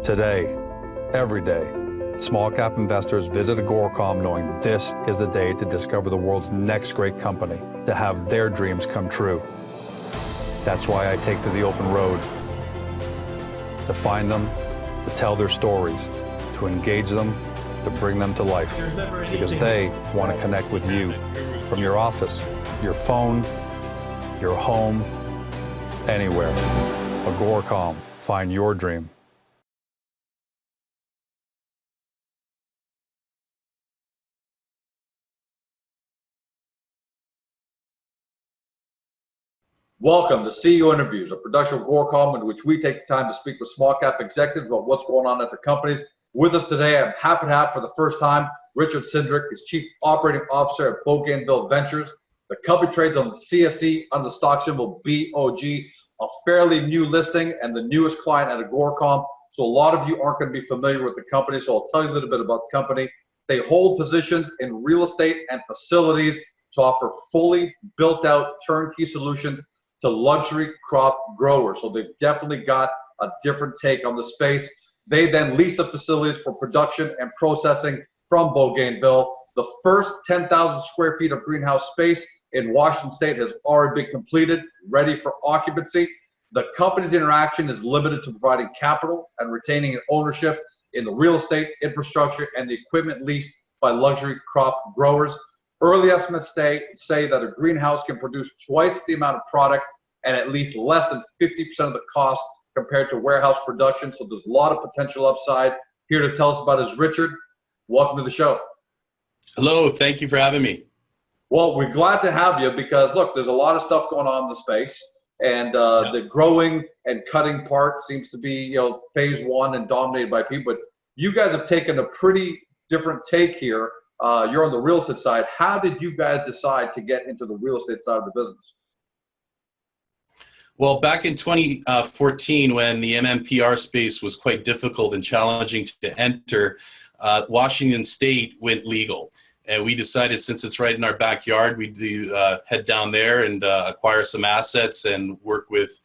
Today, every day, small cap investors visit Agoracom knowing this is the day to discover the world's next great company, to have their dreams come true. That's why I take to the open road, to find them, to tell their stories, to engage them, to bring them to life, because they want to connect with you from your office, your phone, your home, anywhere. Agoracom, find your dream. Welcome to CEO Interviews, a production of Agoracom in which we take the time to speak with small cap executives about what's going on at their companies. With us today, I'm happy to have for the first time Richard Cindric, is Chief Operating Officer at Bougainville Ventures. The company trades on the CSE under the stock symbol BOG, a fairly new listing and the newest client at Agoracom. So a lot of you aren't going to be familiar with the company, so I'll tell you a little bit about the company. They hold positions in real estate and facilities to offer fully built out turnkey solutions to luxury crop growers. So they've definitely got a different take on the space. They then lease the facilities for production and processing from Bougainville. The first 10,000 square feet of greenhouse space in Washington State has already been completed, ready for occupancy. The company's interaction is limited to providing capital and retaining an ownership in the real estate, infrastructure, and the equipment leased by luxury crop growers. Early estimates say that a greenhouse can produce twice the amount of product and at least less than 50% of the cost compared to warehouse production. So there's a lot of potential upside. Here to tell us about is Richard. Welcome to the show. Hello, thank you for having me. Well, we're glad to have you because, look, there's a lot of stuff going on in the space. And the growing and cutting part seems to be, phase one and dominated by people. But you guys have taken a pretty different take here. You're on the real estate side. How did you guys decide to get into the real estate side of the business? Well, back in 2014, when the MMPR space was quite difficult and challenging to enter, Washington State went legal. And we decided, since it's right in our backyard, we'd head down there and acquire some assets and work with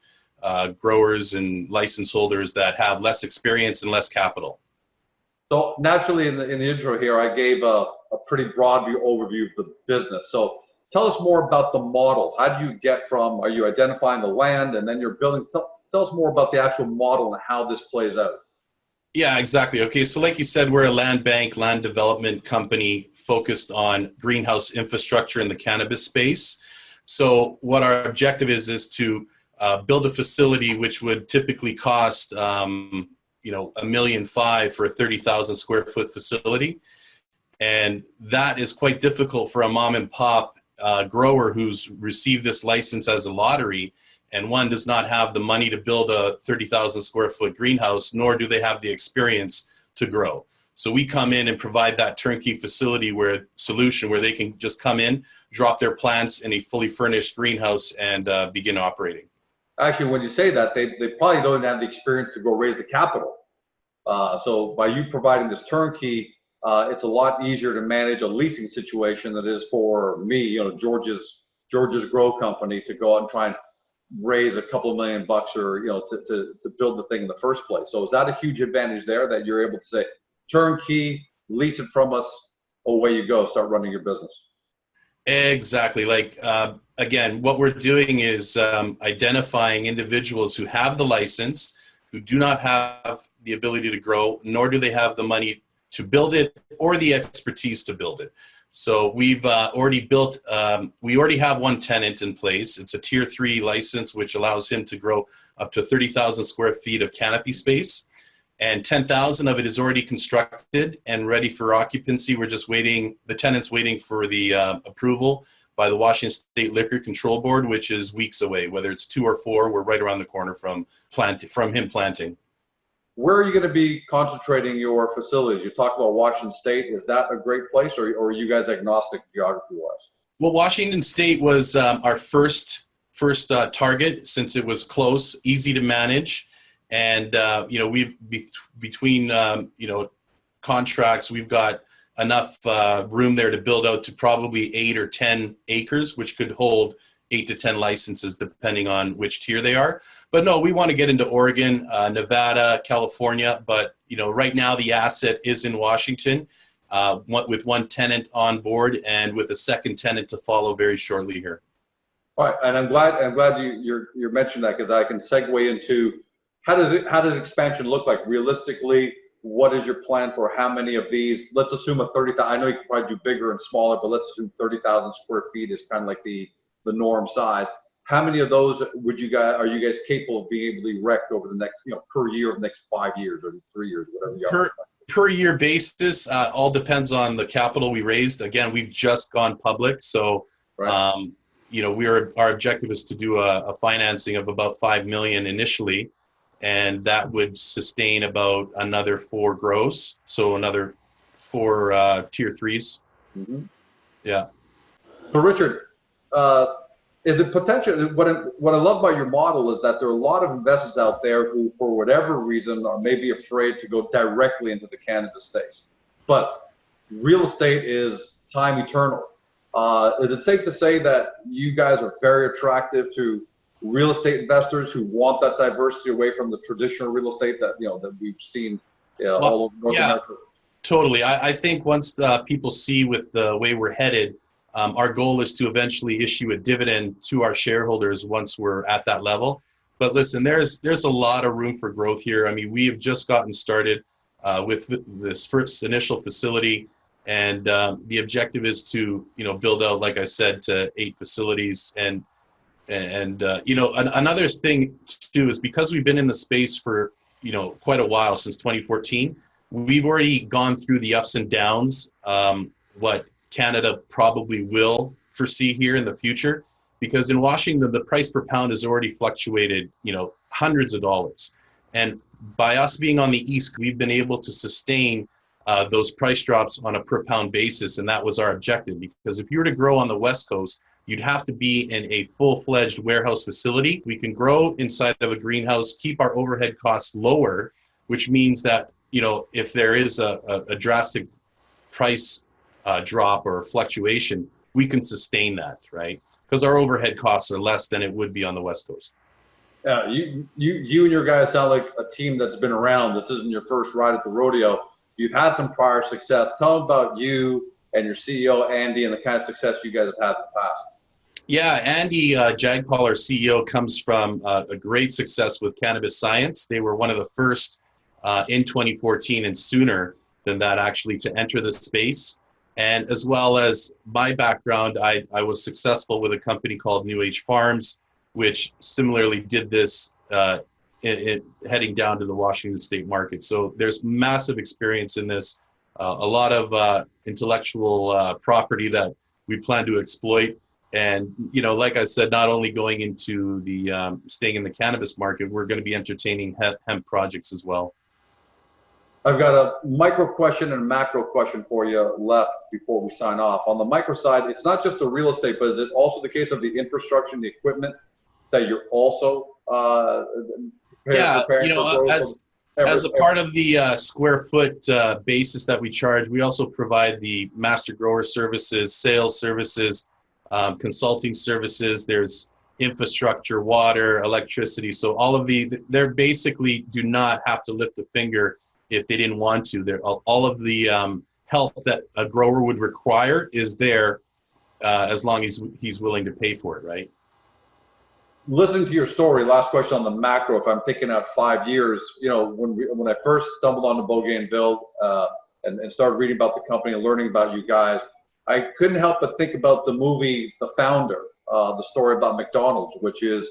growers and license holders that have less experience and less capital. So naturally, in the intro here, I gave a pretty broad overview of the business. So tell us more about the model. How do you get from, are you identifying the land and then you're building? Tell us more about the actual model and how this plays out. Yeah, exactly. Okay, so like you said, we're a land bank, land development company focused on greenhouse infrastructure in the cannabis space. So what our objective is to build a facility which would typically cost $1.5 million for a 30,000 square foot facility. And that is quite difficult for a mom and pop grower who's received this license as a lottery, and one does not have the money to build a 30,000 square foot greenhouse, nor do they have the experience to grow. So we come in and provide that turnkey facility where they can just come in, drop their plants in a fully furnished greenhouse and begin operating. Actually, when you say that, they probably don't have the experience to go raise the capital. So by you providing this turnkey, it's a lot easier to manage a leasing situation than it is for me, George's Grow Company, to go out and try and raise a couple of $1 million or, to build the thing in the first place. So is that a huge advantage there that you're able to say, turnkey, lease it from us, away you go, start running your business? Exactly. Again, what we're doing is identifying individuals who have the license, who do not have the ability to grow, nor do they have the money to build it or the expertise to build it. So we've already built, we already have one tenant in place. It's a tier 3 license, which allows him to grow up to 30,000 square feet of canopy space. And 10,000 of it is already constructed and ready for occupancy. We're just waiting, the tenant's waiting for the approval by the Washington State Liquor Control Board, which is weeks away. Whether it's 2 or 4, we're right around the corner from him planting. Where are you going to be concentrating your facilities? You talk about Washington State. Is that a great place, or are you guys agnostic geography-wise? Well, Washington State was our first target, since it was close, easy to manage. And, we've between, contracts, we've got enough room there to build out to probably 8 or 10 acres, which could hold 8 to 10 licenses depending on which tier they are. But no, we want to get into Oregon, Nevada, California. But right now the asset is in Washington, with one tenant on board and with a second tenant to follow very shortly here. All right, and I'm glad you mentioned that, because I can segue into how does expansion look like realistically? What is your plan for how many of these? Let's assume a 30,000. I know you can probably do bigger and smaller, but let's assume 30,000 square feet is kind of like the norm size. How many of those are you guys capable of being able to erect over the next, per year, of the next 5 years or 3 years, whatever you are? Per year basis, all depends on the capital we raised. Again, we've just gone public, so right. our objective is to do a financing of about $5 million initially, and that would sustain about another 4 gross, so another 4 tier 3s. Mm-hmm. Yeah. So Richard, is it potential? What I love about your model is that there are a lot of investors out there who, for whatever reason, are maybe afraid to go directly into the cannabis space. But real estate is time eternal. Is it safe to say that you guys are very attractive to real estate investors who want that diversity away from the traditional real estate that that we've seen all over North America? Totally. I think once people see with the way we're headed, our goal is to eventually issue a dividend to our shareholders once we're at that level. But listen, there's a lot of room for growth here. I mean, we have just gotten started with this first initial facility, and the objective is to build out, like I said, to 8 facilities. And another thing too is, because we've been in the space for quite a while, since 2014, we've already gone through the ups and downs, what Canada probably will foresee here in the future, because in Washington the price per pound has already fluctuated hundreds of dollars, and by us being on the east, we've been able to sustain those price drops on a per pound basis, and that was our objective. Because if you were to grow on the West Coast, you'd have to be in a full-fledged warehouse facility. We can grow inside of a greenhouse, keep our overhead costs lower, which means that if there is a drastic price drop or fluctuation, we can sustain that, right? Because our overhead costs are less than it would be on the West Coast. You and your guys sound like a team that's been around. This isn't your first ride at the rodeo. You've had some prior success. Tell them about you and your CEO, Andy, and the kind of success you guys have had in the past. Yeah, Andy Jagpal, our CEO, comes from a great success with cannabis science. They were one of the first in 2014, and sooner than that actually, to enter the space. And as well as my background, I was successful with a company called New Age Farms, which similarly did this heading down to the Washington state market. So there's massive experience in this, a lot of intellectual property that we plan to exploit. And, like I said, not only going into the staying in the cannabis market, we're going to be entertaining hemp projects as well. I've got a micro question and a macro question for you left before we sign off. On the micro side, it's not just the real estate, but is it also the case of the infrastructure and the equipment that you're also preparing for growth? As a part of the square foot basis that we charge, we also provide the master grower services, sales services, consulting services. There's infrastructure, water, electricity. So all of they basically do not have to lift a finger if they didn't want to. All of the help that a grower would require is there, as long as he's willing to pay for it, right? Listening to your story, last question on the macro, if I'm thinking out 5 years, when I first stumbled onto Bougainville and started reading about the company and learning about you guys, I couldn't help but think about the movie The Founder, the story about McDonald's, which is,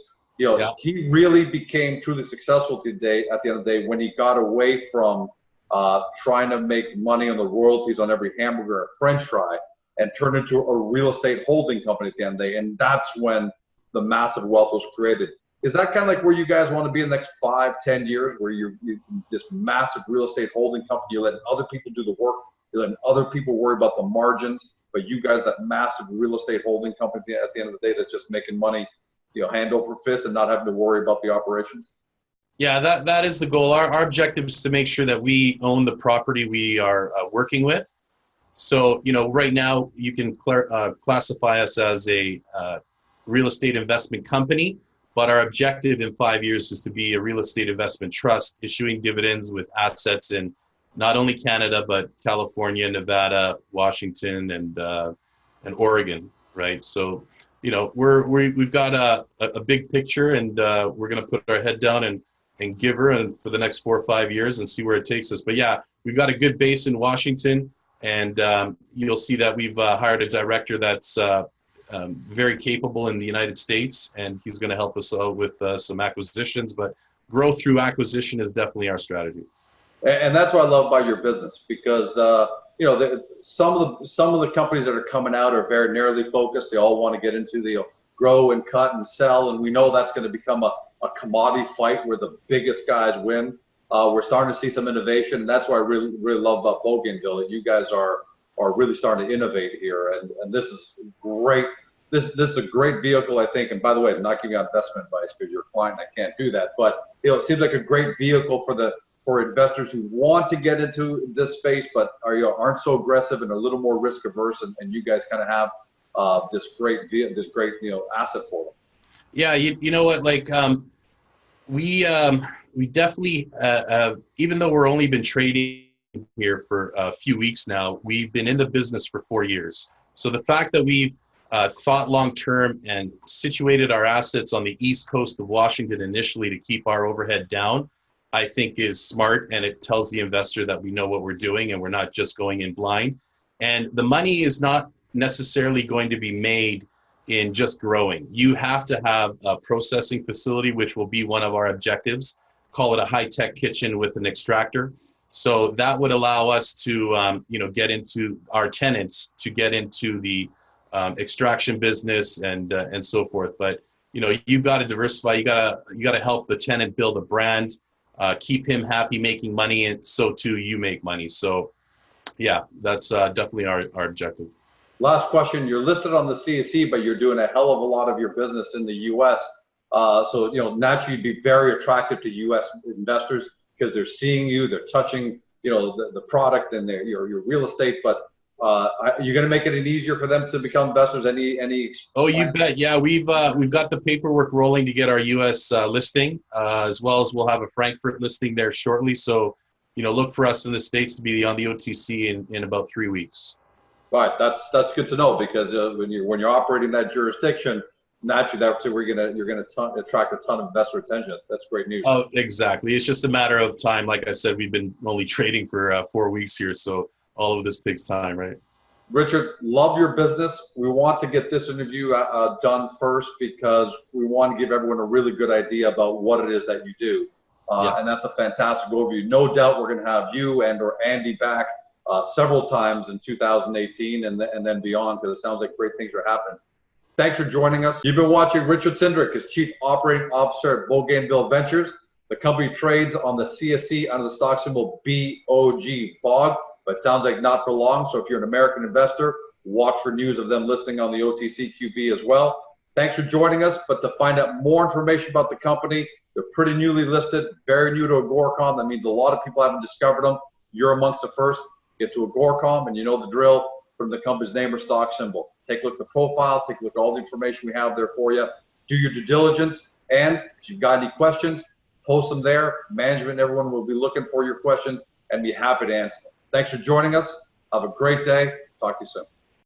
he really became truly successful today at the end of the day when he got away from trying to make money on the royalties on every hamburger and French fry, and turned into a real estate holding company at the end of the day. And that's when the massive wealth was created. Is that kind of like where you guys want to be in the next 5-10 years, where you're this massive real estate holding company, you're letting other people do the work, you're letting other people worry about the margins, but you guys, that massive real estate holding company at the end of the day that's just making money, hand over fist and not having to worry about the operations? Yeah, that is the goal. Our objective is to make sure that we own the property we are working with. So, right now you can classify us as a real estate investment company, but our objective in 5 years is to be a real estate investment trust issuing dividends with assets in not only Canada, but California, Nevada, Washington, and Oregon, right? So, you know, we've got a big picture, and we're going to put our head down and give her and for the next 4 or 5 years and see where it takes us. But yeah, we've got a good base in Washington, and you'll see that we've hired a director that's very capable in the United States, and he's going to help us out with some acquisitions. But growth through acquisition is definitely our strategy. And that's what I love about your business, because you know, some of the companies that are coming out are very narrowly focused. They all want to get into the grow and cut and sell, and we know that's going to become a commodity fight where the biggest guys win. We're starting to see some innovation, and that's what I really love about Bougainville. That you guys are really starting to innovate here, and this is great. This is a great vehicle, I think. And by the way, I'm not giving you investment advice because you're a client and I can't do that. But you know, it seems like a great vehicle for investors who want to get into this space, but aren't so aggressive and a little more risk averse. And you guys kind of have this great asset for them. Yeah, you know what, like we definitely even though we're only been trading here for a few weeks now, we've been in the business for 4 years. So the fact that we've thought long term and situated our assets on the east coast of Washington initially to keep our overhead down, I think is smart, and it tells the investor that we know what we're doing and we're not just going in blind. And the money is not necessarily going to be made in just growing. You have to have a processing facility, which will be one of our objectives. Call it a high-tech kitchen with an extractor. So that would allow us to, get into our tenants to get into the extraction business and so forth. But you know, you've got to diversify. You got to help the tenant build a brand. Keep him happy making money, and so too you make money. So yeah, that's definitely our objective. Last question. You're listed on the CSE, but you're doing a hell of a lot of your business in the US. So, you know, naturally you'd be very attractive to US investors because they're seeing you, they're touching, you know, the product and your real estate. But you're going to make it easier for them to become investors. Any? Oh, you bet. Yeah, we've got the paperwork rolling to get our U.S. Listing, as well as we'll have a Frankfurt listing there shortly. So, you know, look for us in the States to be on the OTC in about 3 weeks. Right. That's good to know, because when you're operating that jurisdiction, naturally that's where you're gonna attract a ton of investor attention. That's great news. Oh, exactly. It's just a matter of time. Like I said, we've been only trading for 4 weeks here, so all of this takes time, right? Richard, love your business. We want to get this interview done first because we want to give everyone a really good idea about what it is that you do. And that's a fantastic overview. No doubt we're going to have you or Andy back several times in 2018 and then beyond, because it sounds like great things are happening. Thanks for joining us. You've been watching Richard Cindric, as Chief Operating Officer at Bougainville Ventures. The company trades on the CSE under the stock symbol BOG, BOG. But it sounds like not for long. So if you're an American investor, watch for news of them listing on the OTCQB as well. Thanks for joining us. But to find out more information about the company, they're pretty newly listed, very new to Agoracom. That means a lot of people haven't discovered them. You're amongst the first. Get to Agoracom, and you know the drill from the company's name or stock symbol. Take a look at the profile. Take a look at all the information we have there for you. Do your due diligence. And if you've got any questions, post them there. Management and everyone will be looking for your questions and be happy to answer them. Thanks for joining us. Have a great day. Talk to you soon.